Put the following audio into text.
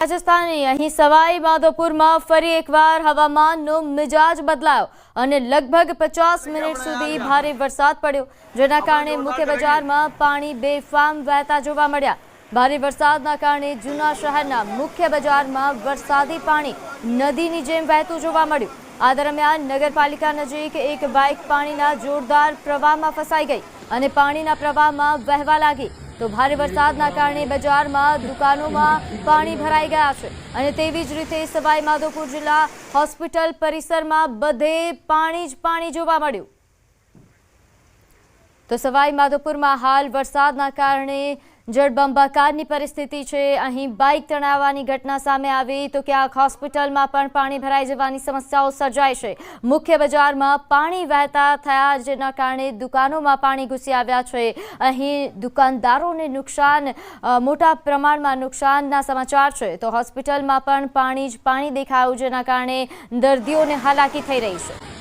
રાજસ્થાનની અહીં સવાઈ માધોપુરમાં ફરી એકવાર હવામાનનો મિજાજ બદલાયો અને લગભગ 50 મિનિટ સુધી ભારે વરસાદ પડ્યો, જેના કારણે મુખ્ય બજારમાં પાણી બેફામ વહેતા જોવા મળ્યા। ભારે વરસાદના કારણે જૂના શહેરના મુખ્ય બજારમાં વરસાદી પાણી નદીની જેમ વહેતું જોવા મળ્યું। આ દરમિયાન નગરપાલિકા નજીક એક બાઇક પાણીના જોરદાર પ્રવાહમાં ફસાઈ ગઈ અને પાણીના પ્રવાહમાં વહેવા લાગી। તો ભારે વરસાદના કારણે બજારમાં દુકાનોમાં પાણી ભરાઈ ગયા છે અને તેવી જ રીતે સવાઈ માધોપુર જિલ્લા હોસ્પિટલ પરિસરમાં બધે પાણી જ પાણી જોવા મળ્યું। તો સવાઈ માધોપુરમાં હાલ વરસાદના કારણે જળબંબાકારની પરિસ્થિતિ છે। અહીં બાઇક તણાવવાની ઘટના સામે આવી તો ક્યાંક હોસ્પિટલમાં પણ પાણી ભરાઈ જવાની સમસ્યાઓ સર્જાઈ છે। મુખ્ય બજારમાં પાણી વહેતા થયા, જેના કારણે દુકાનોમાં પાણી ઘૂસી આવ્યા છે। અહીં દુકાનદારોને નુકસાન, મોટા પ્રમાણમાં નુકસાનના સમાચાર છે। તો હોસ્પિટલમાં પણ પાણી જ પાણી દેખાયું, જેના કારણે દર્દીઓને હાલાકી થઈ રહી છે।